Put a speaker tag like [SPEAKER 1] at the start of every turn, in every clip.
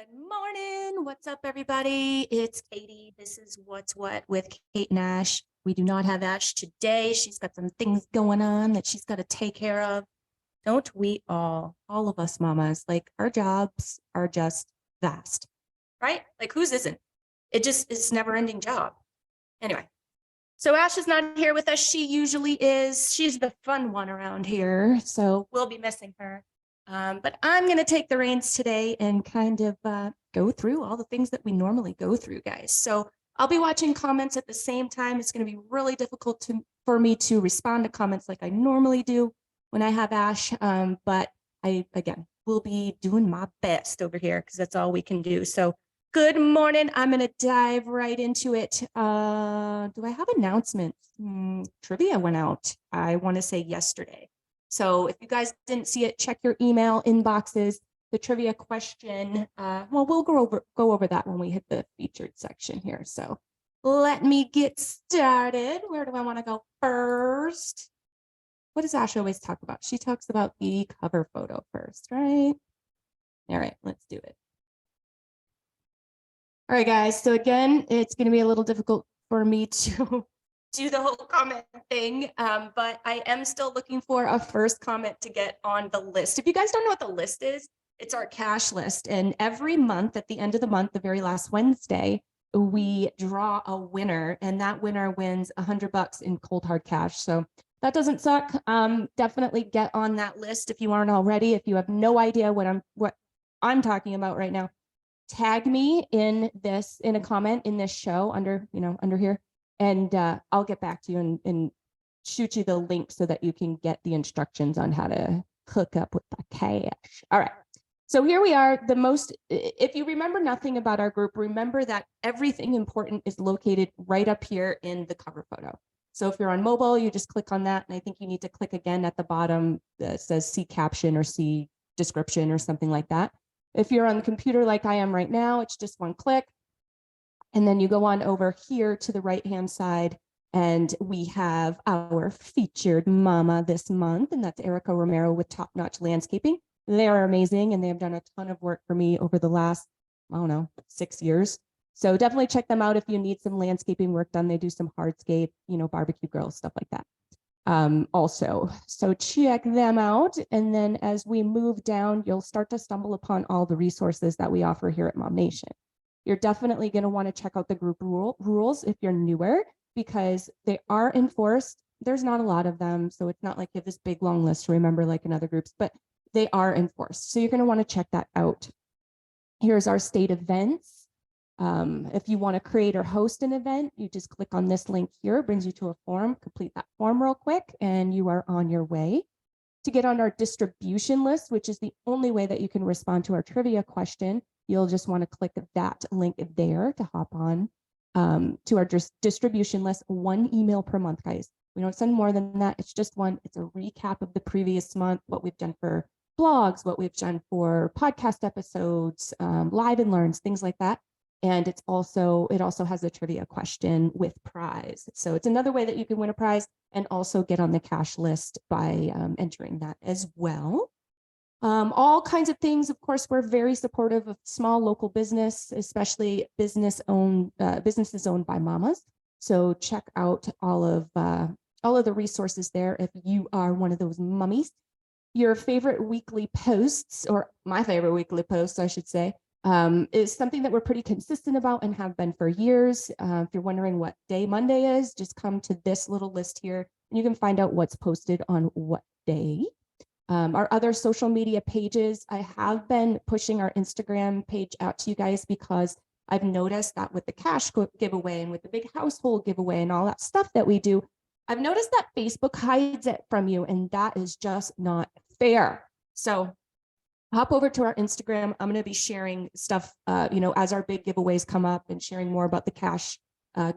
[SPEAKER 1] Good morning. What's up, everybody? It's Katie. This is What's What with Kate and Ash. We do not have Ash today. She's got some things going on that she's got to take care of. Don't we all of us mamas, like our jobs are just vast, right? Like whose isn't? It's a never ending job. Anyway, so Ash is not here with us. She usually is. She's the fun one around here. So we'll be missing her. But I'm going to take the reins today and kind of go through all the things that we normally go through, guys. So I'll be watching comments at the same time. It's going to be really difficult for me to respond to comments like I normally do when I have Ash. But I, again, will be doing my best over here because that's all we can do. So good morning. I'm going to dive right into it. Do I have announcements? Trivia went out, I want to say yesterday. So if you guys didn't see it, check your email inboxes. The trivia question, well, we'll go over that when we hit the featured section here. So let me get started. Where do I want to go first? What does Ash always talk about? She talks about the cover photo first, right? All right, let's do it. All right, guys. So again, it's going to be a little difficult for me to do the whole comment thing, but I am still looking for a first comment to get on the list. If you guys don't know what the list is, it's our cash list. And every month at the end of the month, the very last Wednesday, we draw a winner, and that winner wins $100 in cold hard cash. So that doesn't suck. Definitely get on that list if you aren't already. If you have no idea what I'm talking about right now, tag me in a comment in this show under here. And I'll get back to you and shoot you the link so that you can get the instructions on how to hook up with the cash. All right. So here we are. If you remember nothing about our group, remember that everything important is located right up here in the cover photo. So if you're on mobile, you just click on that. And I think you need to click again at the bottom that says see caption or see description or something like that. If you're on the computer like I am right now, it's just one click. And then you go on over here to the right-hand side, and we have our featured mama this month, and that's Erica Romero with Top Notch Landscaping. They are amazing, and they have done a ton of work for me over the last, 6 years. So definitely check them out if you need some landscaping work done. They do some hardscape, barbecue grills, stuff like that. Also, so check them out. And then as we move down, you'll start to stumble upon all the resources that we offer here at MOMnation. You're definitely going to want to check out the group rules if you're newer, because they are enforced. There's not a lot of them, so it's not like you have this big long list to remember like in other groups, but they are enforced. So you're going to want to check that out. Here's our state events. If you want to create or host an event, you just click on this link here. It brings you to a form. Complete that form real quick, and you are on your way. To get on our distribution list, which is the only way that you can respond to our trivia question, you'll just want to click that link there to hop on to our distribution list. 1 email per month, guys. We don't send more than that. It's just one. It's a recap of the previous month, what we've done for blogs, what we've done for podcast episodes, live and learns, things like that. And it also has a trivia question with prize. So it's another way that you can win a prize and also get on the cash list by entering that as well. All kinds of things. Of course, we're very supportive of small local business, especially businesses owned by mamas. So check out all of the resources there if you are one of those mummies. Your favorite weekly posts, or my favorite weekly posts, I should say, is something that we're pretty consistent about and have been for years. If you're wondering what day Monday is, just come to this little list here and you can find out what's posted on what day. Our other social media pages, I have been pushing our Instagram page out to you guys because I've noticed that with the cash giveaway and with the big household giveaway and all that stuff that we do, I've noticed that Facebook hides it from you, and that is just not fair. So hop over to our Instagram. I'm going to be sharing stuff, as our big giveaways come up, and sharing more about the cash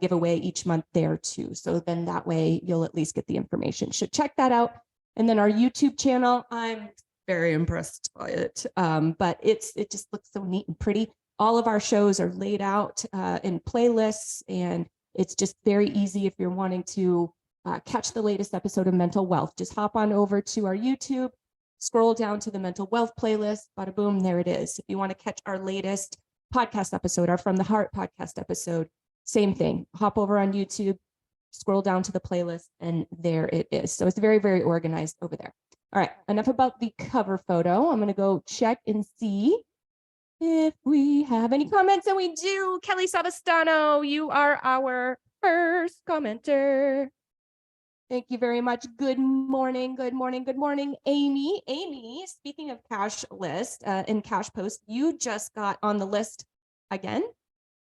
[SPEAKER 1] giveaway each month there too. So then that way you'll at least get the information. Should check that out. And then our YouTube channel, I'm very impressed by it. But it just looks so neat and pretty. All of our shows are laid out in playlists, and it's just very easy if you're wanting to catch the latest episode of Mental Wealth. Just hop on over to our YouTube, scroll down to the mental wealth playlist, bada boom, there it is. If you want to catch our latest podcast episode, our From the Heart podcast episode, same thing. Hop over on YouTube, scroll down to the playlist, and there it is. So it's very, very organized over there. All right, enough about the cover photo. I'm going to go check and see if we have any comments, and we do. Kelly Savastano, you are our first commenter. Thank you very much. Good morning, good morning, good morning, Amy. Amy, speaking of cash list and cash post, you just got on the list again,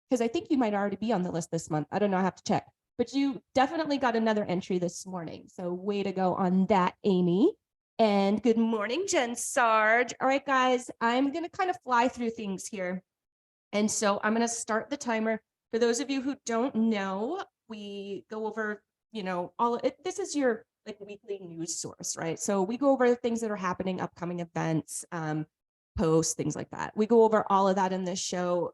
[SPEAKER 1] because I think you might already be on the list this month. I don't know, I have to check, but you definitely got another entry this morning. So way to go on that, Amy. And good morning, Jen Sarge. All right, guys, I'm going to kind of fly through things here. And so I'm going to start the timer. For those of you who don't know, we go over, all it. This is your like weekly news source, right? So we go over things that are happening, upcoming events, posts, things like that. We go over all of that in this show.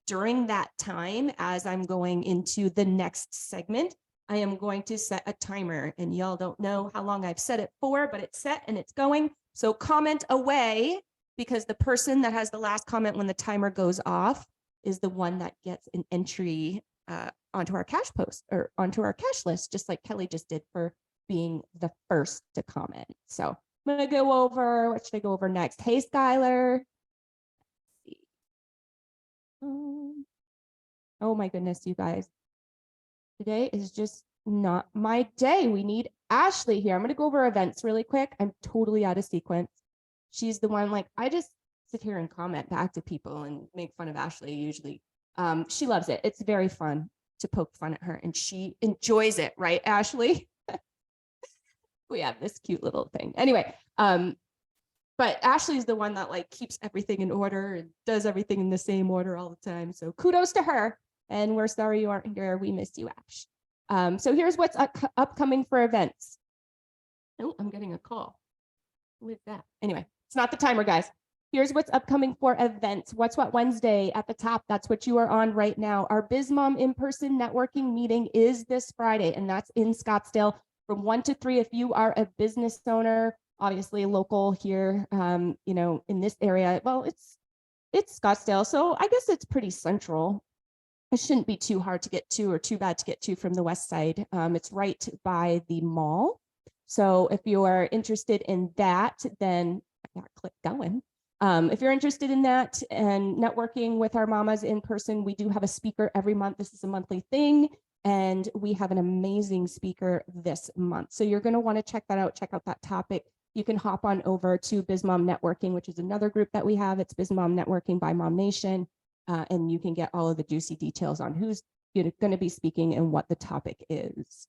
[SPEAKER 1] During that time, as I'm going into the next segment, I am going to set a timer, and y'all don't know how long I've set it for, but it's set and it's going. So comment away, because the person that has the last comment when the timer goes off is the one that gets an entry onto our cash post or onto our cash list, just like Kelly just did for being the first to comment. So I'm going to go over, what should I go over next? Hey, Skylar. Oh my goodness, you guys. Today is just not my day. We need Ashley here. I'm going to go over events really quick. I'm totally out of sequence. She's the one, like, I just sit here and comment back to people and make fun of Ashley usually. She loves it. It's very fun to poke fun at her, and she enjoys it, right, Ashley? We have this cute little thing. Anyway, but Ashley's the one that like keeps everything in order and does everything in the same order all the time. So kudos to her. And we're sorry you aren't here. We miss you, Ash. So here's what's upcoming for events. Oh, I'm getting a call with that. Anyway, it's not the timer, guys. Here's what's upcoming for events. What's What Wednesday at the top. That's what you are on right now. Our BizMom in-person networking meeting is this Friday, and that's in Scottsdale from 1 to 3. If you are a business owner, obviously local here, in this area, well, it's Scottsdale, so I guess it's pretty central. It shouldn't be too hard to get to or too bad to get to from the west side. It's right by the mall. So if you are interested in that, then I got click going. If you're interested in that and networking with our mamas in person, we do have a speaker every month. This is a monthly thing, and we have an amazing speaker this month. So you're going to want to check that out, check out that topic. You can hop on over to BizMom Networking, which is another group that we have. It's BizMom Networking by MOMnation. And you can get all of the juicy details on who's going to be speaking and what the topic is.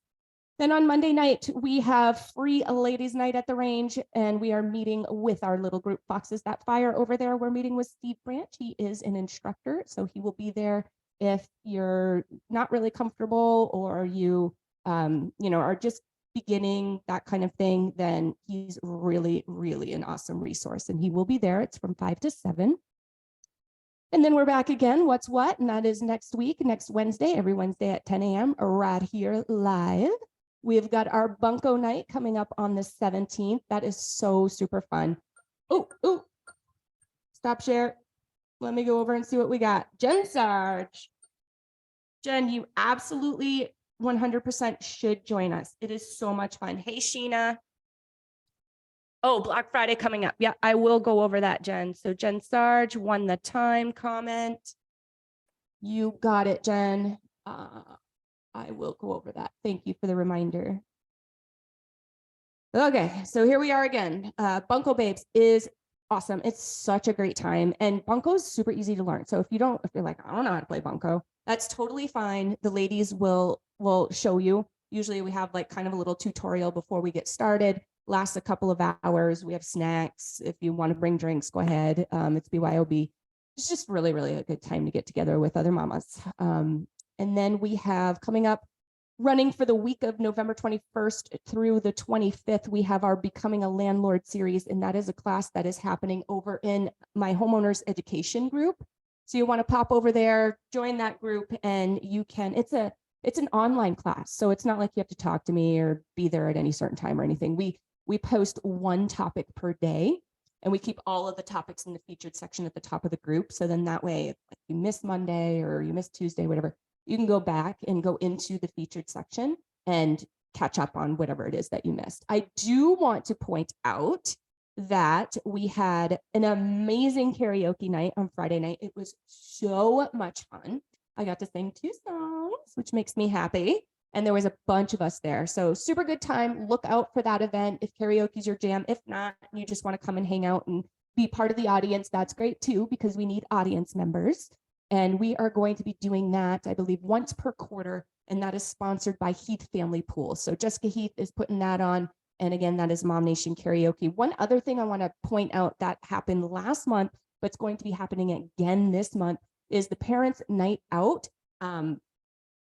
[SPEAKER 1] Then on Monday night, we have free ladies' night at the range, and we are meeting with our little group Foxes That Fire over there. We're meeting with Steve Branch. He is an instructor, so he will be there if you're not really comfortable or you, are just beginning, that kind of thing. Then he's really, really an awesome resource, and he will be there. It's from 5 to 7. And then we're back again, What's What? And that is next week, next Wednesday, every Wednesday at 10 a.m. right here live. We've got our Bunko night coming up on the 17th. That is so super fun. Oh, stop share. Let me go over and see what we got. Jen Sarge. Jen, you absolutely 100% should join us. It is so much fun. Hey, Sheena. Oh, Black Friday coming up. Yeah, I will go over that, Jen. So Jen Sarge won the time comment. You got it, Jen. I will go over that. Thank you for the reminder. Okay, so here we are again. Bunko Babes is awesome. It's such a great time. And Bunko is super easy to learn. So if you're like, I don't know how to play Bunko, that's totally fine. The ladies will show you. Usually we have like kind of a little tutorial before we get started. Lasts a couple of hours. We have snacks. If you want to bring drinks, go ahead. It's BYOB. It's just really, really a good time to get together with other mamas. And then we have coming up, running for the week of November 21st through the 25th, we have our Becoming a Landlord series, and that is a class that is happening over in my homeowners education group. So you want to pop over there, join that group, and you can, it's an online class. So it's not like you have to talk to me or be there at any certain time or anything. We we post one topic per day, and we keep all of the topics in the featured section at the top of the group. So then that way, if you miss Monday or you miss Tuesday, whatever, you can go back and go into the featured section and catch up on whatever it is that you missed. I do want to point out that we had an amazing karaoke night on Friday night. It was so much fun. I got to sing 2 songs, which makes me happy. And there was a bunch of us there. So super good time. Look out for that event if karaoke's your jam. If not, you just want to come and hang out and be part of the audience. That's great too, because we need audience members. And we are going to be doing that, I believe, once per quarter. And that is sponsored by Heath Family Pool. So Jessica Heath is putting that on. And again, that is MOMnation Karaoke. One other thing I want to point out that happened last month, but it's going to be happening again this month, is the Parents' Night Out.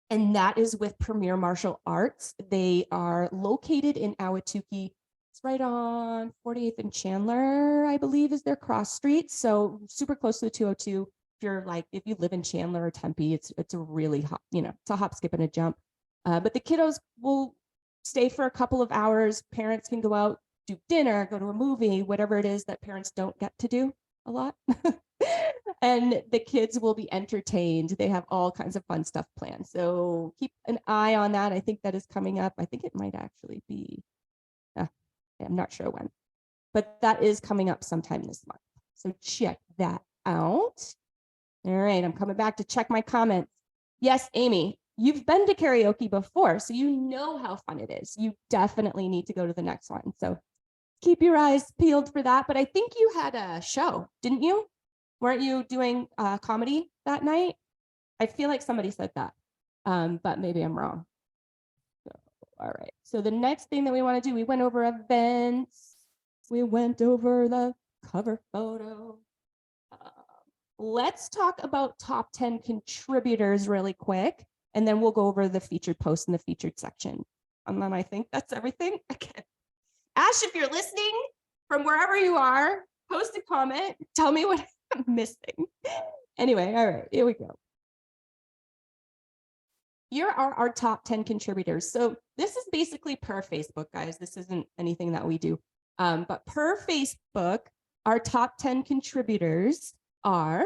[SPEAKER 1] And that is with Premier Martial Arts. They are located in Ahwatukee. It's right on 48th and Chandler, I believe, is their cross street. So super close to the 202. If you live in Chandler or Tempe, it's a really hop, it's a hop, skip, and a jump. But the kiddos will stay for a couple of hours. Parents can go out, do dinner, go to a movie, whatever it is that parents don't get to do a lot. And the kids will be entertained. They have all kinds of fun stuff planned. So keep an eye on that. I think that is coming up. I think it might actually be, I'm not sure when, but that is coming up sometime this month. So check that out. All right, I'm coming back to check my comments. Yes, Amy, you've been to karaoke before, so you know how fun it is. You definitely need to go to the next one. So keep your eyes peeled for that. But I think you had a show, didn't you? Weren't you doing comedy that night? I feel like somebody said that, but maybe I'm wrong. So, all right. So the next thing that we want to do, we went over events. We went over the cover photo. Let's talk about top 10 contributors really quick, and then we'll go over the featured post in the featured section. And then I think that's everything. Okay. Ash, if you're listening from wherever you are, post a comment. Tell me what I'm missing. Anyway, all right, here we go. Here are our top 10 contributors. So this is basically per Facebook, guys. This isn't anything that we do. But per Facebook, our top 10 contributors are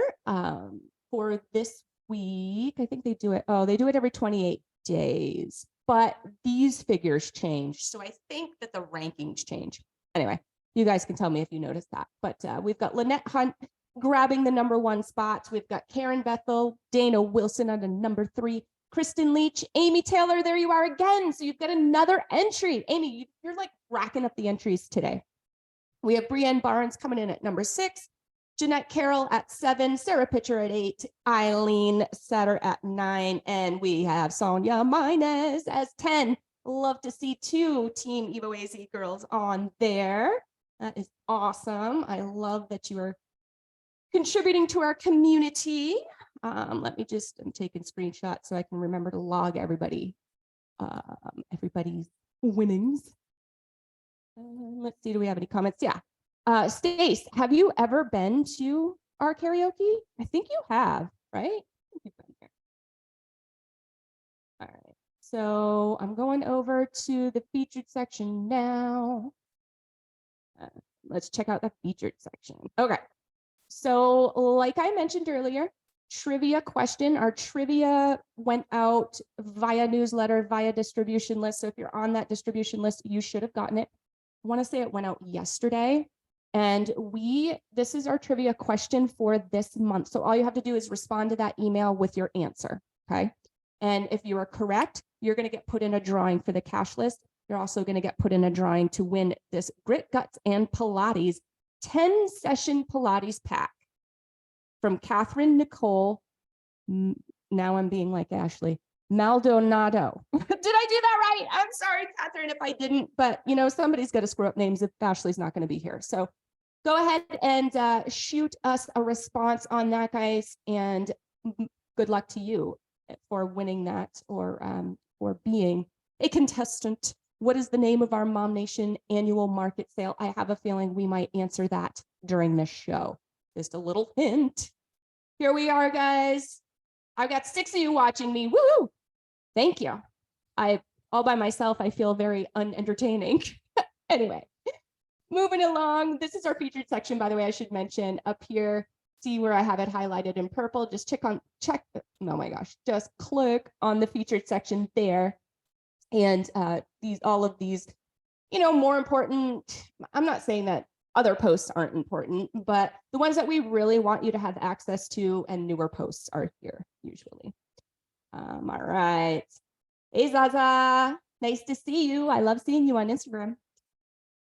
[SPEAKER 1] for this week. I think they do it. Oh, they do it every 28 days. But these figures change. So I think that the rankings change. Anyway, you guys can tell me if you noticed that. But we've got Lynette Hunt grabbing the #1 spot. We've got Karen Bethel, Dana Wilson on the #3, Kristen Leach, Amy Taylor, there you are again. So you've got another entry. Amy, you're like racking up the entries today. We have Brienne Barnes coming in at #6, Jeanette Carroll at 7, Sarah Pitcher at 8, Eileen Satter at 9, and we have Sonia Mines as 10. Love to see 2 Team Evo AZ girls on there. That is awesome. I love that you are contributing to our community. I'm taking screenshots so I can remember to log everybody's winnings. Let's see, do we have any comments? Yeah. Stace, have you ever been to our karaoke? I think you have, right? You've been here. All right. So I'm going over to the featured section now. Let's check out the featured section. Okay. So like I mentioned earlier, trivia question. Our trivia went out via newsletter, via distribution list. So if you're on that distribution list, you should have gotten it. I want to say it went out yesterday. And this is our trivia question for this month. So all you have to do is respond to that email with your answer, okay? And if you are correct, you're going to get put in a drawing for the cash list. You're also going to get put in a drawing to win this Grit, Guts, and Pilates 10-session Pilates pack from Catherine Nicole. Now I'm being like Ashley. Maldonado. Did I do that right? I'm sorry, Catherine, if I didn't, but somebody's got to screw up names if Ashley's not going to be here. So go ahead and shoot us a response on that, guys. And good luck to you for winning that or being a contestant. What is the name of our MOMnation annual market sale? I have a feeling we might answer that during the show. Just a little hint. Here we are, guys. I've got 6 of you watching me. Woo! Thank you. All by myself, I feel very unentertaining. Anyway, moving along. This is our featured section, by the way, I should mention up here. See where I have it highlighted in purple. Just oh my gosh, just click on the featured section there. And all of these, more important. I'm not saying that other posts aren't important, but the ones that we really want you to have access to and newer posts are here usually. All right. Hey, Zaza. Nice to see you. I love seeing you on Instagram.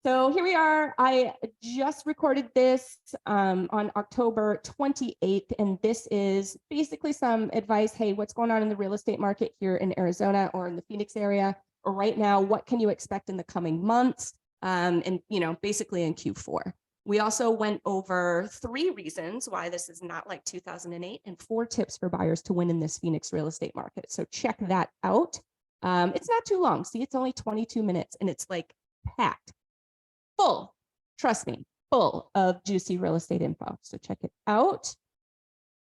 [SPEAKER 1] So here we are. I just recorded this on October 28th, and this is basically some advice. Hey, what's going on in the real estate market here in Arizona or in the Phoenix area? Or right now, what can you expect in the coming months? And basically in Q4. We also went over 3 reasons why this is not like 2008 and 4 tips for buyers to win in this Phoenix real estate market. So check that out. It's not too long. See, it's only 22 minutes and it's like packed. Full, trust me, full of juicy real estate info. So check it out.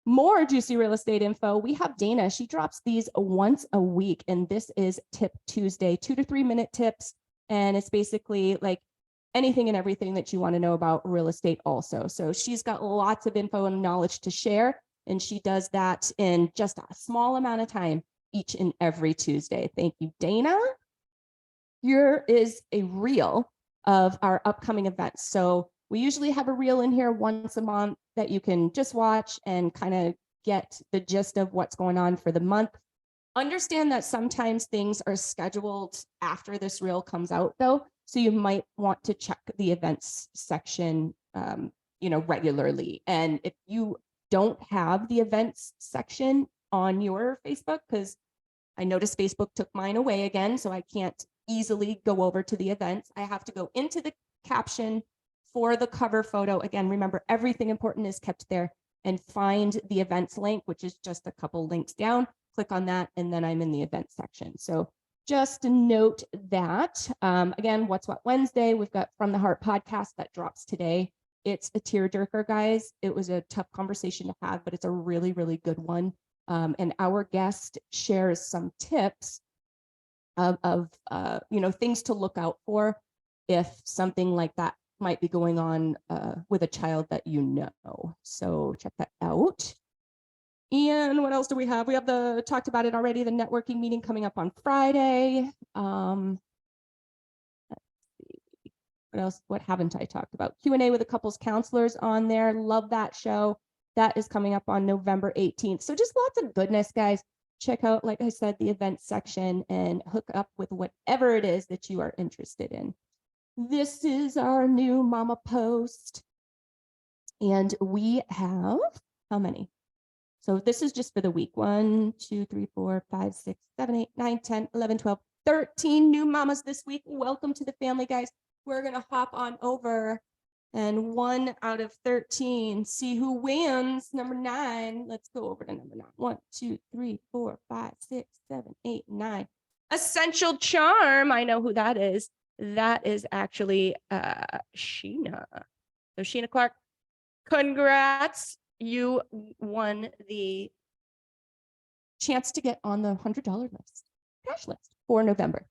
[SPEAKER 1] More juicy real estate info. We have Dana. She drops these once a week, and this is Tip Tuesday, 2 to 3 minute tips. And it's basically like anything and everything that you want to know about real estate also. So she's got lots of info and knowledge to share, and she does that in just a small amount of time each and every Tuesday. Thank you, Dana. Here is a reel of our upcoming events. So we usually have a reel in here once a month that you can just watch and kind of get the gist of what's going on for the month. Understand that sometimes things are scheduled after this reel comes out though. So you might want to check the events section, regularly. And if you don't have the events section on your Facebook, because I noticed Facebook took mine away again, so I can't easily go over to the events. I have to go into the caption for the cover photo. Again, remember, everything important is kept there, and find the events link, which is just a couple links down. Click on that, and then I'm in the event section. So just note that. Again, What's What Wednesday, we've got From the Heart podcast that drops today. It's a tearjerker, guys. It was a tough conversation to have, but it's a really, really good one. And our guest shares some tips of things to look out for if something like that might be going on with a child that you know. So check that out. And what else do we have? We have talked about it already, the networking meeting coming up on Friday. Let's see. What else? What haven't I talked about? Q&A with the couples counselors on there. Love that show. That is coming up on November 18th. So just lots of goodness, guys. Check out, like I said, the events section and hook up with whatever it is that you are interested in. This is our new mama post. And we have, how many? So this is just for the week. 1, 2, 3, 4, 5, 6, 7, 8, 9, 10, 11, 12, 13 new mamas this week. Welcome to the family, guys. We're going to hop on over, and 1 out of 13, see who wins. Number 9. Let's go over to number 9. 1, 2, 3, 4, 5, 6, 7, 8, 9. Essential Charm. I know who that is. That is actually Sheena. So Sheena Clark, congrats. You won the chance to get on the $100 list, cash list for November.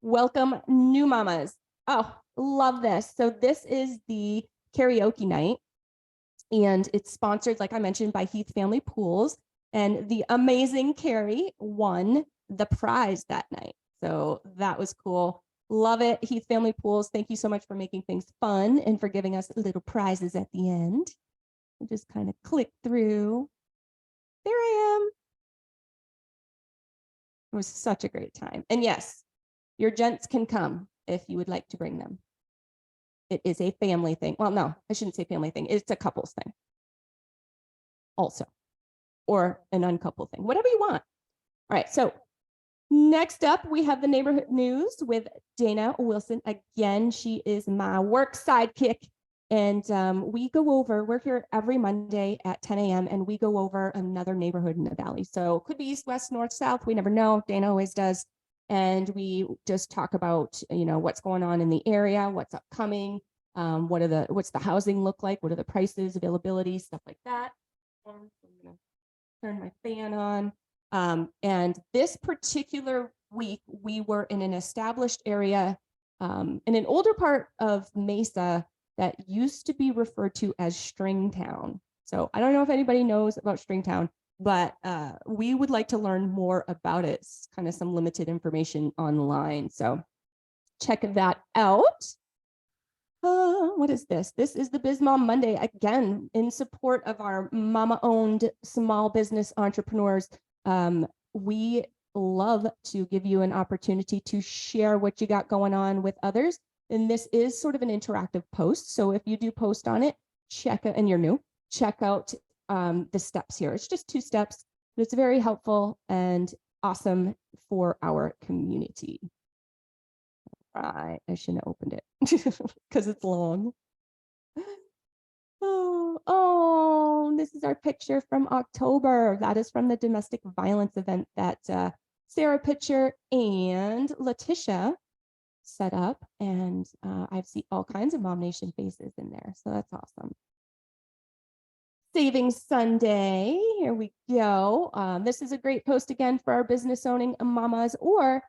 [SPEAKER 1] Welcome, new mamas. Oh, love this. So this is the karaoke night, and it's sponsored, like I mentioned, by Heath Family Pools, and the amazing Carrie won the prize that night. So that was cool. Love it. Heath Family Pools, thank you so much for making things fun and for giving us little prizes at the end. I'll just kind of click through. There I am. It was such a great time. And yes, your gents can come if you would like to bring them. It is a family thing. Well, no, I shouldn't say family thing. It's a couples thing also, or an uncoupled thing, whatever you want. All right, so next up, we have the neighborhood news with Dana Wilson. Again, she is my work sidekick. And we go over, we're here every Monday at 10 a.m. and we go over another neighborhood in the valley. So it could be east, west, north, south. We never know. Dana always does. And we just talk about, what's going on in the area, what's upcoming, what's the housing look like, what are the prices, availability, stuff like that. And I'm gonna turn my fan on. And this particular week, we were in an established area in an older part of Mesa that used to be referred to as Stringtown. So I don't know if anybody knows about Stringtown, but we would like to learn more about it. It's kind of some limited information online. So check that out. What is this? This is the Biz Mom Monday, again, in support of our mama-owned small business entrepreneurs. We love to give you an opportunity to share what you got going on with others. And this is sort of an interactive post. So if you do post on it, check it, and you're new, check out the steps here. It's just 2 steps, but it's very helpful and awesome for our community. Right, I shouldn't have opened it because it's long. Oh, this is our picture from October. That is from the domestic violence event that Sarah Pitcher and Letitia set up. And I've seen all kinds of MOMnation faces in there. So that's awesome. Savings Sunday. Here we go. This is a great post again for our business owning mamas, or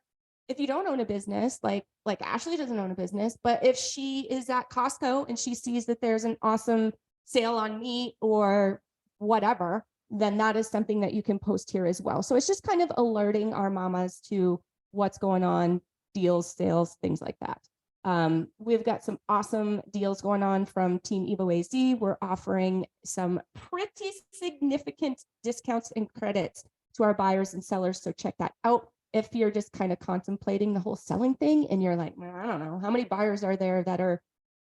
[SPEAKER 1] if you don't own a business, like Ashley doesn't own a business, but if she is at Costco and she sees that there's an awesome sale on meat or whatever, then that is something that you can post here as well. So it's just kind of alerting our mamas to what's going on, deals, sales, things like that. We've got some awesome deals going on from Team 𝙒𝙗𝙗𝑎Z. We're offering some pretty significant discounts and credits to our buyers and sellers. So check that out. If you're just kind of contemplating the whole selling thing and you're like, well, I don't know, how many buyers are there that are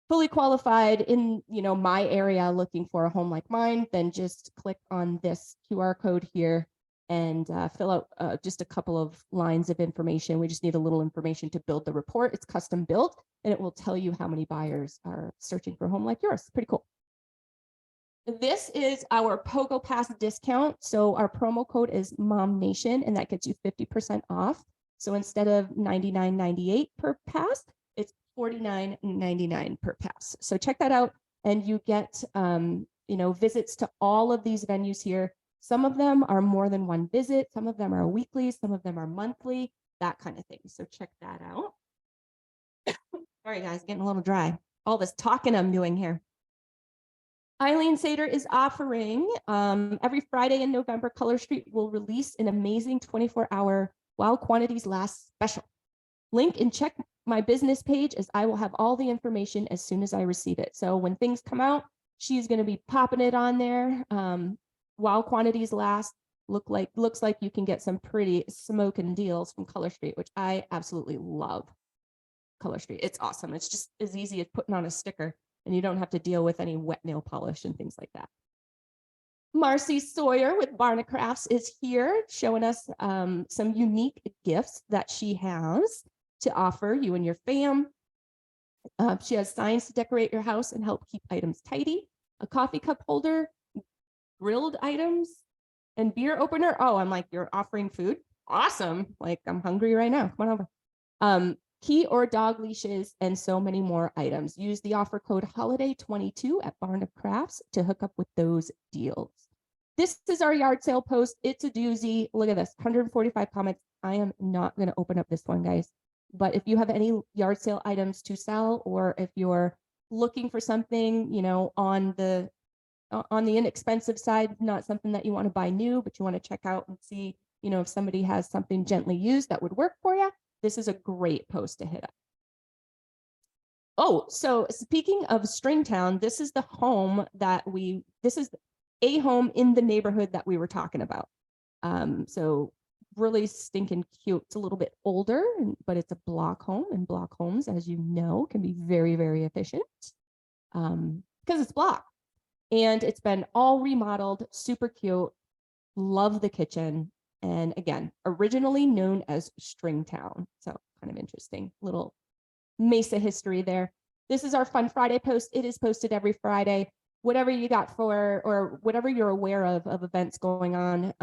[SPEAKER 1] fully qualified in, my area looking for a home like mine, then just click on this QR code here and fill out just a couple of lines of information. We just need a little information to build the report. It's custom built, and it will tell you how many buyers are searching for a home like yours. Pretty cool. This is our Pogo Pass discount. So our promo code is MOMnation, and that gets you 50% off. So instead of $99.98 per pass, it's $49.99 per pass. So check that out, and you get visits to all of these venues here. Some of them are more than one visit. Some of them are weekly. Some of them are monthly, that kind of thing. So check that out. Sorry, guys, getting a little dry. All this talking I'm doing here. Eileen Sater is offering every Friday in November, Color Street will release an amazing 24-hour while quantities last special. Link and check my business page, as I will have all the information as soon as I receive it. So when things come out, she's going to be popping it on there. While quantities last, looks like you can get some pretty smoking deals from Color Street, which I absolutely love. Color Street, it's awesome. It's just as easy as putting on a sticker, and you don't have to deal with any wet nail polish and things like that. Marcy Sawyer with Barna Crafts is here showing us some unique gifts that she has to offer you and your fam. She has signs to decorate your house and help keep items tidy, a coffee cup holder, grilled items, and beer opener. Oh, I'm like, you're offering food? Awesome. Like, I'm hungry right now. Come on over. Key or dog leashes, and so many more items. Use the offer code HOLIDAY22 at Barna Crafts to hook up with those deals. This is our yard sale post. It's a doozy. Look at this, 145 comments. I am not going to open up this one, guys. But if you have any yard sale items to sell, or if you're looking for something, on the inexpensive side, not something that you want to buy new, but you want to check out and see, if somebody has something gently used that would work for you, this is a great post to hit up. Oh, so speaking of Stringtown, this is the home this is a home in the neighborhood that we were talking about. So really stinking cute. It's a little bit older, but it's a block home, and block homes, as you know, can be very, very efficient because it's block. And it's been all remodeled, super cute. Love the kitchen. And again, originally known as Stringtown. So kind of interesting little Mesa history there. This is our Fun Friday post. It is posted every Friday. Whatever you got or whatever you're aware of events going on,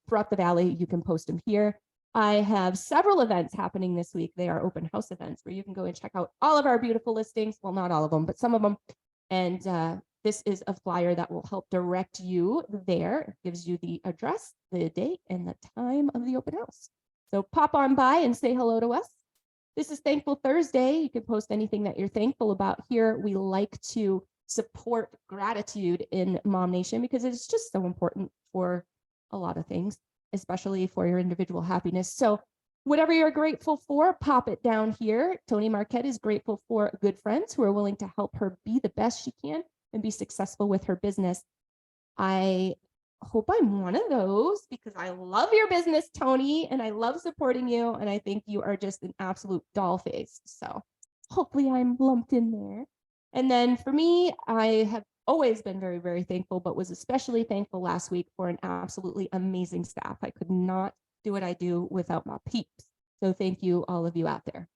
[SPEAKER 1] throughout the valley, you can post them here. I have several events happening this week. They are open house events where you can go and check out all of our beautiful listings. Well, not all of them, but some of them. And this is a flyer that will help direct you there. It gives you the address, the date, and the time of the open house. So pop on by and say hello to us. This is Thankful Thursday. You can post anything that you're thankful about here. We like to support gratitude in MOMnation because it's just so important for a lot of things, especially for your individual happiness. So whatever you're grateful for, pop it down here. Tony Marquette is grateful for good friends who are willing to help her be the best she can and be successful with her business. I hope I'm one of those because I love your business, Tony, and I love supporting you. And I think you are just an absolute doll face. So hopefully I'm lumped in there. And then for me, I have always been very, very thankful, but was especially thankful last week for an absolutely amazing staff. I could not do what I do without my peeps. So thank you, all of you out there.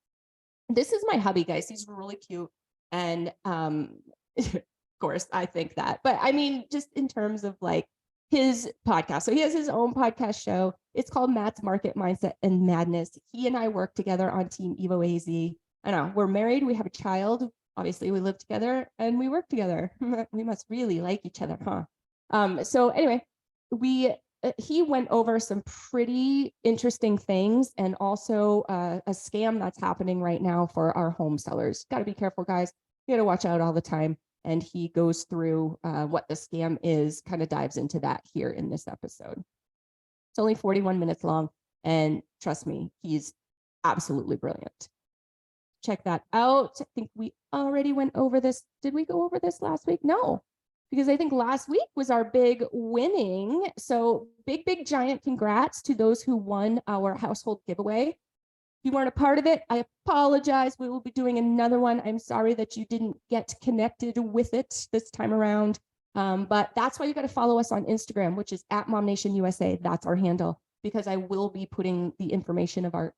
[SPEAKER 1] This is my hubby, guys. He's really cute. And of course, I think that. But I mean, just in terms of like his podcast. So he has his own podcast show. It's called Matt's Market Mindset and Madness. He and I work together on Team 𝙒𝙗𝙗. I know we're married. We have a child. Obviously, we live together and we work together. We must really like each other, huh? So anyway, he went over some pretty interesting things and also a scam that's happening right now for our home sellers. Got to be careful, guys. You got to watch out all the time. And he goes through what the scam is, kind of dives into that here in this episode. It's only 41 minutes long. And trust me, he's absolutely brilliant. Check that out. I think we already went over this. Did we go over this last week? No, because I think last week was our big winning. So big, giant congrats to those who won our household giveaway. If you weren't a part of it, I apologize. We will be doing another one. I'm sorry that you didn't get connected with it this time around. But that's why you got to follow us on Instagram, which is @MOMnationUSA. That's our handle, because I will be putting the information of our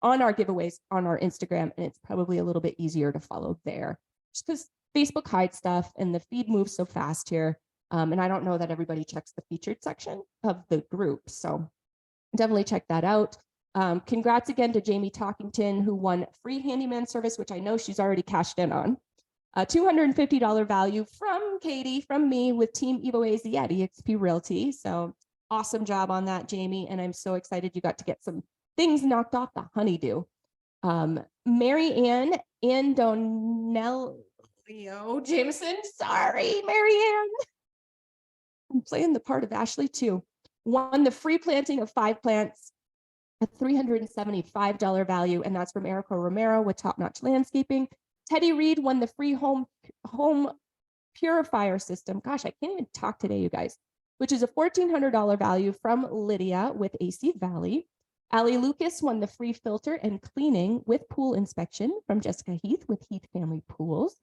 [SPEAKER 1] on our giveaways on our Instagram, and it's probably a little bit easier to follow there, just because Facebook hides stuff and the feed moves so fast here. And I don't know that everybody checks the featured section of the group. So definitely check that out. Congrats again to Jamie Talkington, who won free handyman service, which I know she's already cashed in on. A $250 value from Katie, from me, with Team 𝙒𝙗𝙗 at eXp Realty. So awesome job on that, Jamie. And I'm so excited you got to get some things knocked off the honeydew. Mary Ann Andonelio Jameson. Sorry, Mary Ann. I'm playing the part of Ashley too. Won the free planting of 5 plants, a $375 value, and that's from Erica Romero with Top Notch Landscaping. Teddy Reed won the free home purifier system. Gosh, I can't even talk today, you guys, which is a $1,400 value from Lydia with AC Valley. Allie Lucas won the free filter and cleaning with pool inspection from Jessica Heath with Heath Family Pools.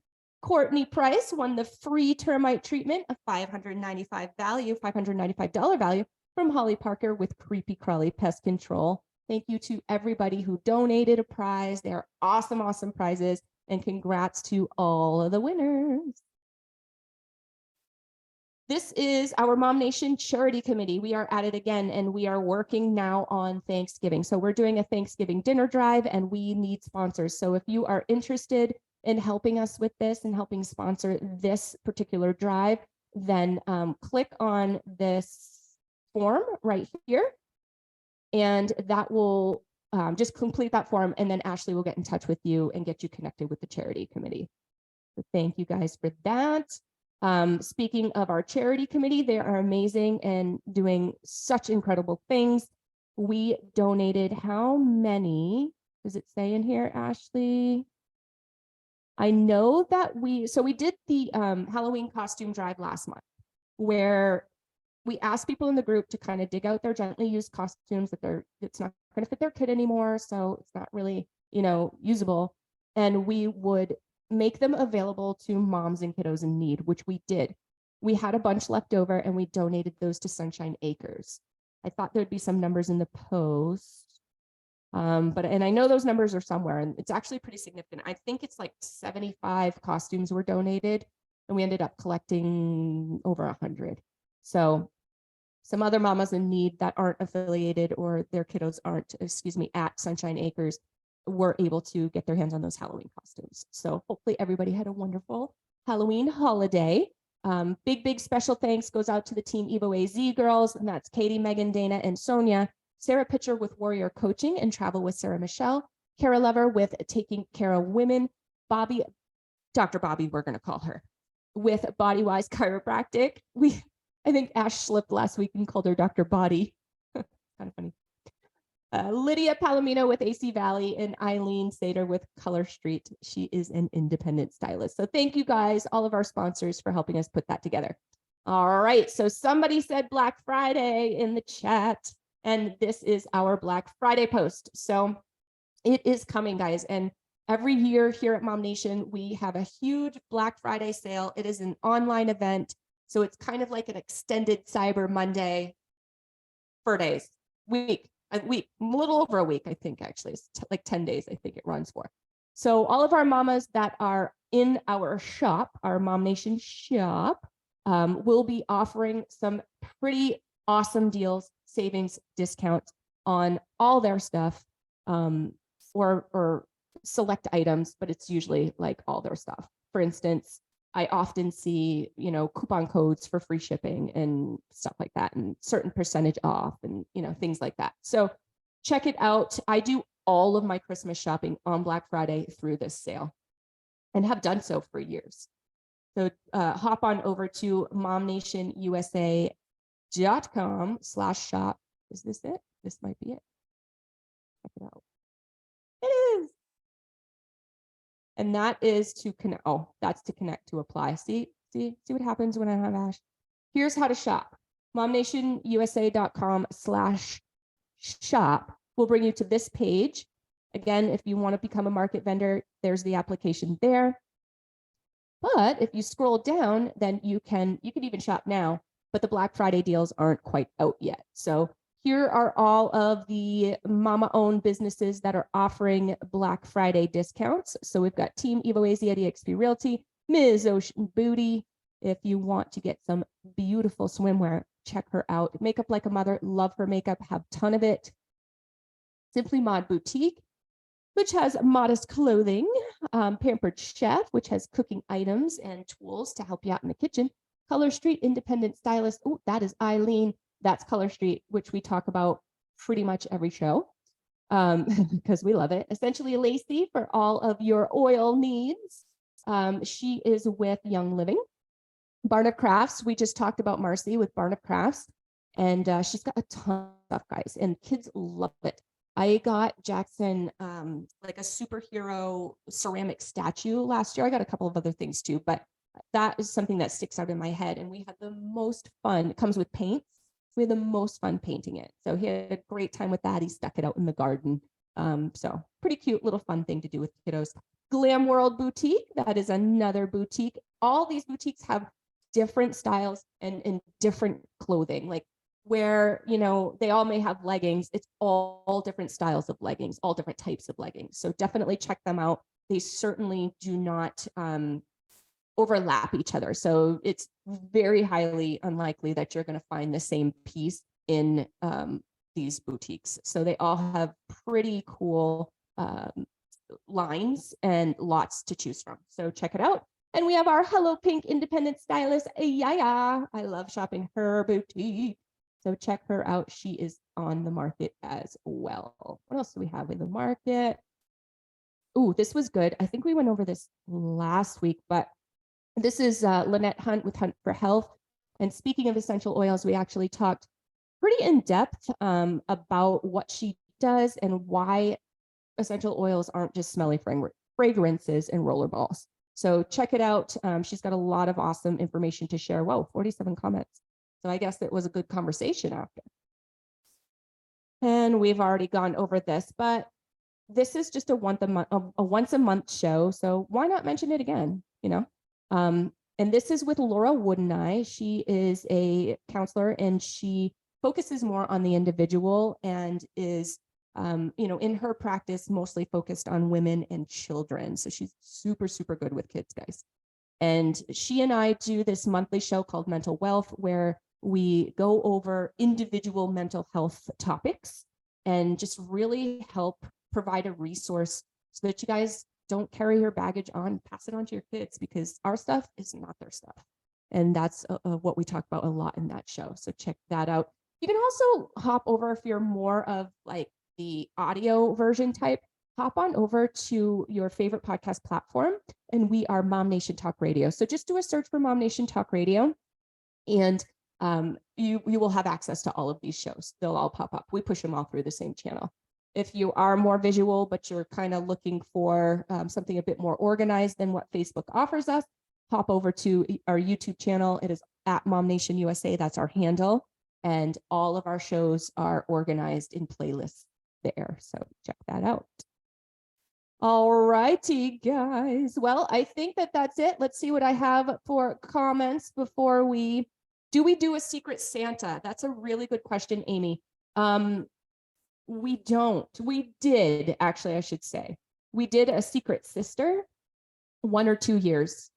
[SPEAKER 1] Courtney Price won the free termite treatment, a $595 value from Holly Parker with Creepy Crawly Pest Control. Thank you to everybody who donated a prize. They are awesome, awesome prizes. And congrats to all of the winners. This is our MOMnation Charity Committee. We are at it again, and we are working now on Thanksgiving. So we're doing a Thanksgiving dinner drive, and we need sponsors. So if you are interested in helping us with this and helping sponsor this particular drive, then click on this form right here, and that will just complete that form, and then Ashley will get in touch with you and get you connected with the charity committee. So thank you guys for that. Speaking of our charity committee, they are amazing and doing such incredible things. We donated how many? Does it say in here, Ashley? I know that we did the Halloween costume drive last month, where we asked people in the group to kind of dig out their gently used costumes that it's not going to fit their kid anymore, so it's not really, usable, and we would make them available to moms and kiddos in need, which we did. We had a bunch left over, and we donated those to Sunshine Acres. I thought there'd be some numbers in the post, and I know those numbers are somewhere, and it's actually pretty significant. I think it's like 75 costumes were donated, and we ended up collecting over 100. So some other mamas in need that aren't affiliated or their kiddos aren't, at Sunshine Acres, were able to get their hands on those Halloween costumes. So hopefully everybody had a wonderful Halloween holiday. Big special thanks goes out to the Team 𝙒𝙗𝙗 girls, and that's Katie, Megan, Dana, and Sonia. Sarah Pitcher with Warrior Coaching and Travel with Sarah Michelle. Cara Lover with Taking Care of Women, Dr. Bobby, we're going to call her, with Body Wise Chiropractic. I think Ash slipped last week and called her Dr. Body. Kind of funny. Lydia Palomino with AC Valley, and Eileen Sater with Color Street. She is an independent stylist. So thank you guys, all of our sponsors, for helping us put that together. All right, so somebody said Black Friday in the chat, and this is our Black Friday post. So it is coming, guys, and every year here at MOMnation, we have a huge Black Friday sale. It is an online event, so it's kind of like an extended Cyber Monday, 4 days, a little over a week, I think, actually. It's like 10 days, I think it runs for. So all of our mamas that are in our shop, our MOMnation shop, will be offering some pretty awesome deals, savings, discounts on all their stuff, or select items, but it's usually like all their stuff. For instance, I often see, coupon codes for free shipping and stuff like that, and certain percentage off and, things like that. So check it out. I do all of my Christmas shopping on Black Friday through this sale and have done so for years. So hop on over to MOMnationUSA.com/shop. Is this it? This might be it. Check it out. It is. And that is to connect. Oh, that's to connect to apply. See what happens when I have Ash. Here's how to shop. MOMnationUSA.com/shop will bring you to this page. Again, if you want to become a market vendor, there's the application there. But if you scroll down, then you can even shop now, but the Black Friday deals aren't quite out yet. So here are all of the mama-owned businesses that are offering Black Friday discounts. So we've got Team Evo AZ at eXp Realty, Ms. Ocean Booty. If you want to get some beautiful swimwear, check her out. Makeup Like a Mother, love her makeup, have a ton of it. Simply Mod Boutique, which has modest clothing. Pampered Chef, which has cooking items and tools to help you out in the kitchen. Color Street Independent Stylist. Oh, that is Eileen. That's Color Street, which we talk about pretty much every show because we love it. Essentially Lacey for all of your oil needs. She is with Young Living. Barna Crafts, we just talked about Marcy with Barna Crafts, and she's got a ton of stuff, guys, and kids love it. I got Jackson like a superhero ceramic statue last year. I got a couple of other things too, but that is something that sticks out in my head, and we had the most fun. It comes with paints. We had the most fun painting it. So he had a great time with that. He stuck it out in the garden. So pretty cute little fun thing to do with kiddos. Glam World Boutique, that is another boutique. All these boutiques have different styles and different clothing, like where, they all may have leggings. It's all different styles of leggings, all different types of leggings. So definitely check them out. They certainly do not overlap each other. So it's very highly unlikely that you're going to find the same piece in these boutiques. So they all have pretty cool lines and lots to choose from. So check it out. And we have our Hello Pink independent stylist, Yaya. I love shopping her boutique. So check her out. She is on the market as well. What else do we have in the market? Ooh, this was good. I think we went over this last week, but this is Lynette Hunt with Hunt for Health. And speaking of essential oils, we actually talked pretty in depth about what she does and why essential oils aren't just smelly fragrances and rollerballs. So check it out. She's got a lot of awesome information to share. Whoa, 47 comments. So I guess it was a good conversation after. And we've already gone over this, but this is just a once a month show. So why not mention it again, And this is with Laura Woodeneye. She is a counselor and she focuses more on the individual and is, in her practice, mostly focused on women and children. So she's super, super good with kids, guys. And she and I do this monthly show called Mental Wealth, where we go over individual mental health topics and just really help provide a resource so that you guys don't carry your baggage on, pass it on to your kids, because our stuff is not their stuff. And that's what we talk about a lot in that show. So check that out. You can also hop over if you're more of like the audio version type. hop on over to your favorite podcast platform, and we are MOMnation Talk Radio. So just do a search for MOMnation Talk Radio, and you will have access to all of these shows. They'll all pop up. We push them all through the same channel. If you are more visual, but you're kind of looking for something a bit more organized than what Facebook offers us, hop over to our YouTube channel. It is at MOMnation USA. That's our handle. And all of our shows are organized in playlists there. So check that out. All righty, guys. Well, I think that that's it. Let's see what I have for comments before we do a Secret Santa? That's a really good question, Amy. We don't. We did, actually, I should say. We did a Secret Sister 1 or 2 years.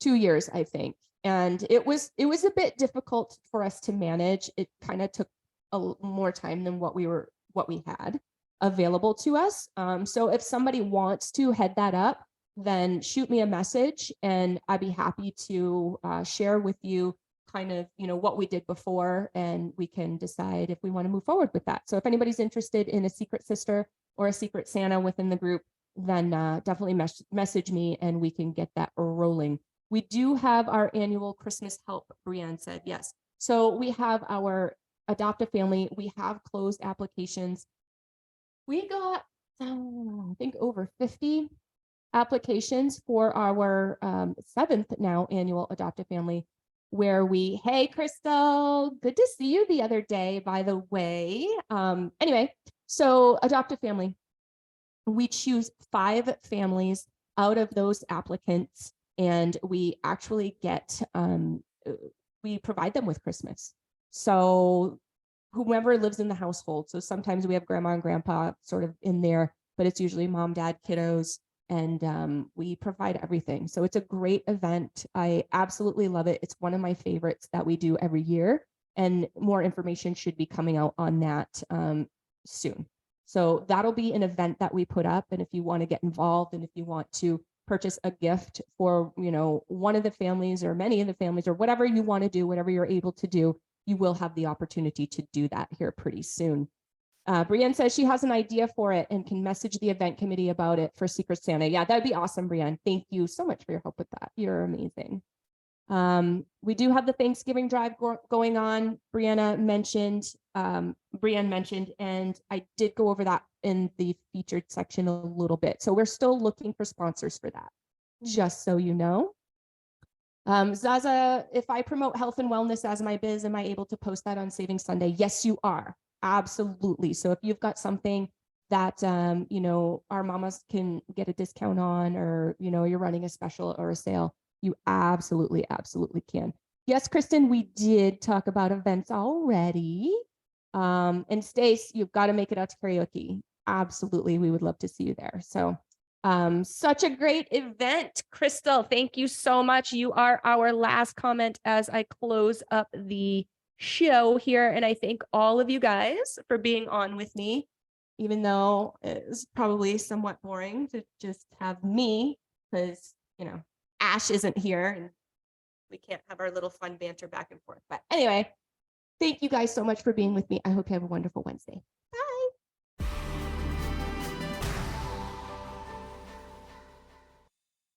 [SPEAKER 1] 2 years, I think. And it was a bit difficult for us to manage. It kind of took more time than what we had available to us. So if somebody wants to head that up, then shoot me a message and I'd be happy to share with you kind of, what we did before, and we can decide if we want to move forward with that. So if anybody's interested in a Secret Sister or a Secret Santa within the group, then definitely message me and we can get that rolling. We do have our annual Christmas help, Brianne said, yes. So we have our Adopt a Family. We have closed applications. We got, I think, over 50 applications for our 7th now annual Adopt a Family, where hey, Crystal, good to see you the other day, by the way. Anyway, so Adopt a Family. We choose 5 families out of those applicants, and we actually we provide them with Christmas. So whomever lives in the household. So sometimes we have grandma and grandpa sort of in there, but it's usually mom, dad, kiddos, and we provide everything. So it's a great event. I absolutely love it. It's one of my favorites that we do every year, and more information should be coming out on that soon. So that'll be an event that we put up. And if you want to get involved, and if you want to purchase a gift for, one of the families or many of the families, or whatever you want to do, whatever you're able to do, you will have the opportunity to do that here pretty soon. Brienne says she has an idea for it and can message the event committee about it for Secret Santa. Yeah, that'd be awesome, Brienne. Thank you so much for your help with that. You're amazing. We do have the Thanksgiving drive going on. Brienne mentioned, and I did go over that in the featured section a little bit. So we're still looking for sponsors for that, just so you know. Zaza, if I promote health and wellness as my biz, am I able to post that on Saving Sunday? Yes, you are. Absolutely. So if you've got something that, our mamas can get a discount on, or, you're running a special or a sale, you absolutely can. Yes, Kristen, we did talk about events already. And Stace, you've got to make it out to karaoke. Absolutely. We would love to see you there. So such a great event. Crystal, thank you so much. You are our last comment as I close up the show here. And I thank all of you guys for being on with me, even though it's probably somewhat boring to just have me, because, Ash isn't here and we can't have our little fun banter back and forth. But anyway, thank you guys so much for being with me. I hope you have a wonderful Wednesday. Bye.